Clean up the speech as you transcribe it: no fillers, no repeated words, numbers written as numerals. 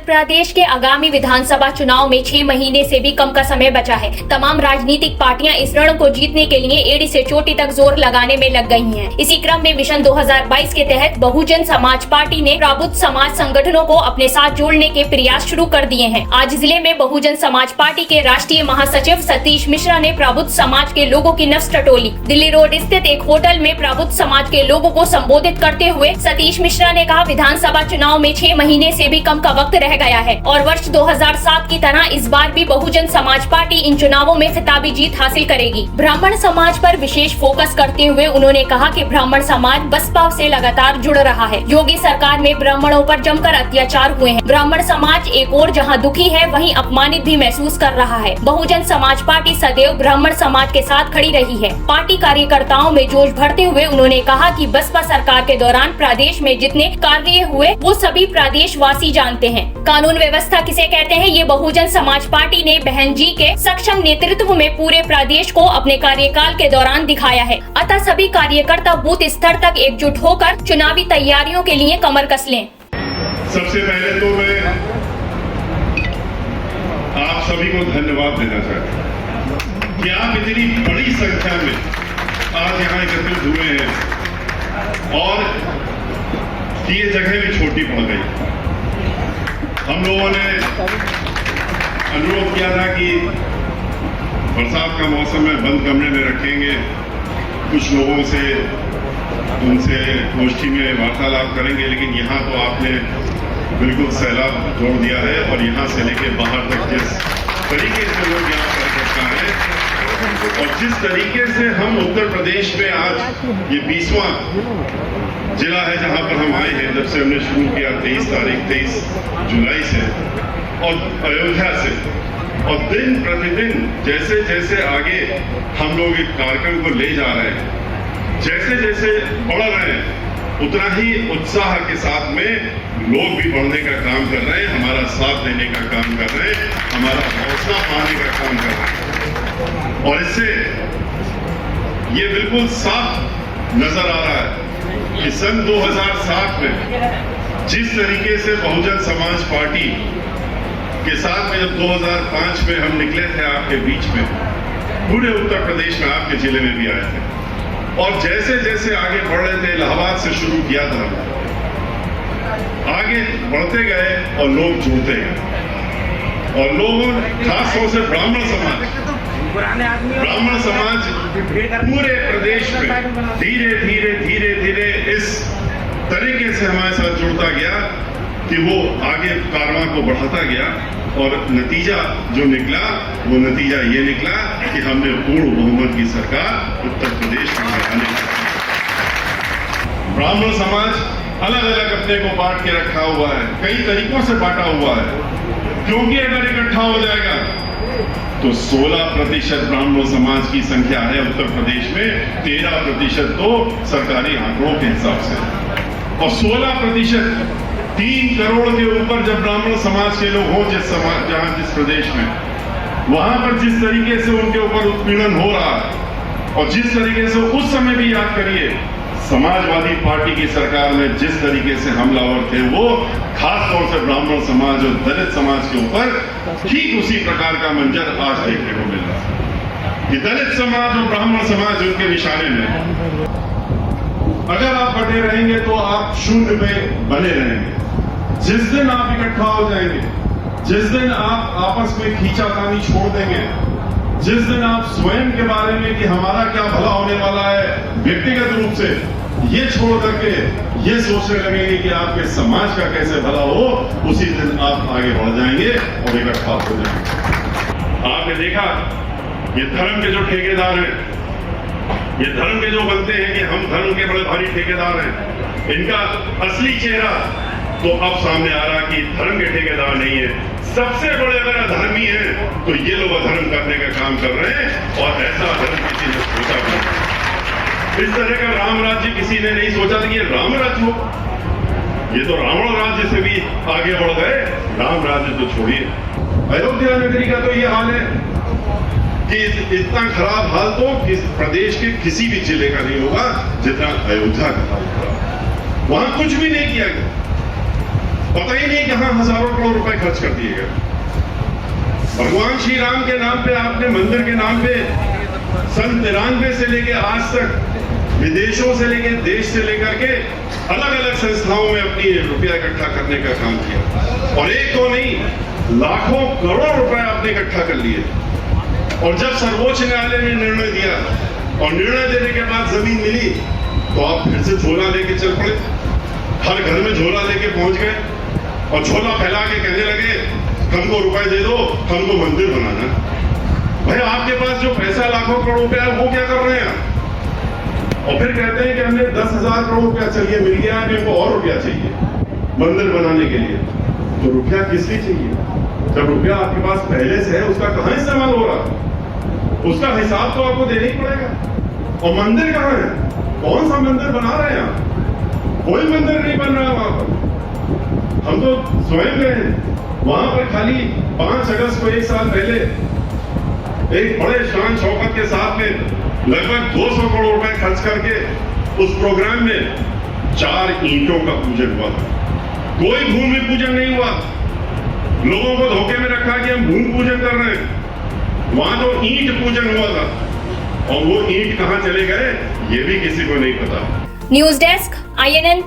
प्रदेश के आगामी विधानसभा चुनाव में 6 महीने से भी कम का समय बचा है। तमाम राजनीतिक पार्टियां इस रण को जीतने के लिए एड़ी से चोटी तक जोर लगाने में लग गई हैं। इसी क्रम में मिशन 2022 के तहत बहुजन समाज पार्टी ने प्रबुद्ध समाज संगठनों को अपने साथ जोड़ने के प्रयास शुरू कर दिए हैं। आज जिले में बहुजन समाज पार्टी के राष्ट्रीय महासचिव सतीश मिश्रा ने प्रबुद्ध समाज के लोगों की नस टटोली। दिल्ली रोड स्थित एक होटल में प्रबुद्ध समाज के लोगों को संबोधित करते हुए सतीश मिश्रा ने कहा, विधानसभा चुनाव में 6 महीने से भी कम का वक्त रह गया है और वर्ष 2007 की तरह इस बार भी बहुजन समाज पार्टी इन चुनावों में खिताबी जीत हासिल करेगी। ब्राह्मण समाज पर विशेष फोकस करते हुए उन्होंने कहा कि ब्राह्मण समाज बसपा से लगातार जुड़ रहा है। योगी सरकार में ब्राह्मणों पर जमकर अत्याचार हुए हैं। ब्राह्मण समाज एक ओर जहां दुखी है वहीं अपमानित भी महसूस कर रहा है। बहुजन समाज पार्टी सदैव ब्राह्मण समाज के साथ खड़ी रही है। पार्टी कार्यकर्ताओं में जोश भरते हुए उन्होंने कहा कि बसपा सरकार के दौरान प्रदेश में जितने कार्य हुए वो सभी प्रदेशवासी जानते हैं। कानून व्यवस्था किसे कहते हैं ये बहुजन समाज पार्टी ने बहन जी के सक्षम नेतृत्व में पूरे प्रदेश को अपने कार्यकाल के दौरान दिखाया है। अतः सभी कार्यकर्ता बूथ स्तर तक एकजुट होकर चुनावी तैयारियों के लिए कमर कस लें। सबसे पहले तो मैं आप सभी को धन्यवाद देना चाहता हूं कि आप इतनी बड़ी संख्या में आज यहाँ एकत्रित हुए हैं और कि ये जगह भी छोटी पड़ गई। हम लोगों ने अनुरोध किया था कि बरसात का मौसम में बंद कमरे में रखेंगे, कुछ लोगों से उनसे गोष्ठी में वार्तालाप करेंगे, लेकिन यहाँ तो आपने बिल्कुल सैलाब जोड़ दिया है और यहाँ से लेके बाहर तक जिस तरीके से लोग यहाँ कर सकता है और जिस तरीके से हम उत्तर प्रदेश में आज ये 20वां जिला है जहां पर हम आए हैं, जब से हमने शुरू किया 23 जुलाई से और अयोध्या से, और दिन प्रतिदिन जैसे जैसे आगे हम लोग एक कार्यक्रम को ले जा रहे हैं, जैसे जैसे बढ़ रहे हैं उतना ही उत्साह के साथ में लोग भी बढ़ने का काम कर रहे हैं, हमारा साथ देने का काम कर रहे हैं, हमारा हौसला पाने का काम कर रहे हैं। और इससे ये बिल्कुल साफ नजर आ रहा है कि सन 2007 में जिस तरीके से बहुजन समाज पार्टी के साथ में जब 2005 में हम निकले थे आपके बीच में, पूरे उत्तर प्रदेश में आपके जिले में भी आए थे और जैसे जैसे आगे बढ़ रहे थे, इलाहाबाद से शुरू किया था, आगे बढ़ते गए और लोग जुड़ते गए और लोगों खास तौर से ब्राह्मण समाज पूरे प्रदेश में धीरे धीरे धीरे धीरे इस तरीके से हमारे साथ जुड़ता गया कि वो आगे कारवां को बढ़ाता गया और नतीजा जो निकला वो नतीजा ये निकला कि हमने पूर्ण बहुमत की सरकार उत्तर प्रदेश में बनाने का। ब्राह्मण समाज अलग अलग अपने को बांट के रखा हुआ है, कई तरीकों से बांटा हुआ है, क्योंकि अगर इकट्ठा हो जाएगा तो 16% ब्राह्मण समाज की संख्या है उत्तर प्रदेश में, 13% तो सरकारी आंकड़ों के हिसाब से, और 16% 3 करोड़ के ऊपर जब ब्राह्मण समाज के लोग हों जिस प्रदेश में, वहां पर जिस तरीके से उनके ऊपर उत्पीड़न हो रहा है और जिस तरीके से उस समय भी याद करिए समाजवादी पार्टी की सरकार में जिस तरीके से हमलावर थे वो खास तौर से ब्राह्मण समाज और दलित समाज के ऊपर ठीक उसी प्रकार का मंजर आज देखने को मिल रहा है कि दलित समाज और ब्राह्मण समाज उनके निशाने में। अगर आप बटे रहेंगे तो आप शून्य में बने रहेंगे। जिस दिन आप इकट्ठा हो जाएंगे, जिस दिन आप आपस में खींचातानी छोड़ देंगे, जिस दिन आप स्वयं के बारे में कि हमारा क्या भला होने वाला है व्यक्तिगत रूप से ये छोड़ करके ये सोचने लगेंगे कि आपके समाज का कैसे भला हो, उसी दिन आप आगे बढ़ जाएंगे और इकट्ठा हो जाएंगे। आपने देखा ये धर्म के जो ठेकेदार हैं, ये धर्म के जो बनते हैं कि हम धर्म के बड़े भारी ठेकेदार हैं, इनका असली चेहरा तो अब सामने आ रहा कि धर्म के ठेकेदार नहीं है, सबसे बड़े अगर अधर्मी हैं तो ये लोग अधर्म करने का काम कर रहे हैं और ऐसा अधर्म किसी ने सोचा नहीं। इस तरह का राम राज्य किसी ने नहीं सोचा था कि ये राम राज्य हो, ये तो रावण राज्य से भी आगे बढ़ गए, राम राज्य तो छोड़िए। अयोध्या नगरी का तो ये हाल है कि इतना खराब हाल तो इस प्रदेश के किसी भी जिले का नहीं होगा जितना अयोध्या का हाल खराब। वहां कुछ भी नहीं किया गया, पता ही नहीं कहां हजारों करोड़ रुपए खर्च कर दिए गए। भगवान श्री राम के नाम पे, आपने मंदिर के नाम पे सन 93 से लेके आज तक विदेशों से लेके देश से लेकर के अलग अलग संस्थाओं में अपनी रुपया इकट्ठा करने का काम किया, और एक तो नहीं, लाखों करोड़ रुपए आपने इकट्ठा कर लिए। और जब सर्वोच्च न्यायालय ने निर्णय दिया और निर्णय देने के बाद जमीन मिली, तो आप फिर से झोला लेके चल पड़े, हर घर में झोला लेके पहुंच गए और झोला फैला के कहने लगे हमको रुपए दे दो, हमको मंदिर बनाना। भाई आपके पास जो पैसा लाखों करोड़ रुपया है वो क्या कर रहे हैं? और फिर कहते हैं कि हमने 10,000 करोड़ रुपया चलिए मिल गया, मेरे को और रुपया चाहिए मंदिर बनाने के लिए। तो रुपया किस लिए चाहिए जब रुपया आपके पास पहले से है? उसका कहां इस्तेमाल हो रहा? उसका हिसाब तो आपको देना ही पड़ेगा। और मंदिर कहां है? कौन सा मंदिर बना रहे हैं आप? कोई मंदिर नहीं बन रहा वहां पर। हम तो स्वयं गए वहां पर, खाली 5 अगस्त को एक साल पहले एक बड़े शान शौकत के साथ में लगभग 200 करोड़ रुपए खर्च करके उस प्रोग्राम में 4 ईंटों का पूजन हुआ था। कोई भूमि पूजन नहीं हुआ। लोगों को धोखे में रखा कि हम भूमि पूजन कर रहे हैं। वहां तो ईंट पूजन हुआ था, और वो ईंट कहां चले गए ये भी किसी को नहीं पता। News desk INN।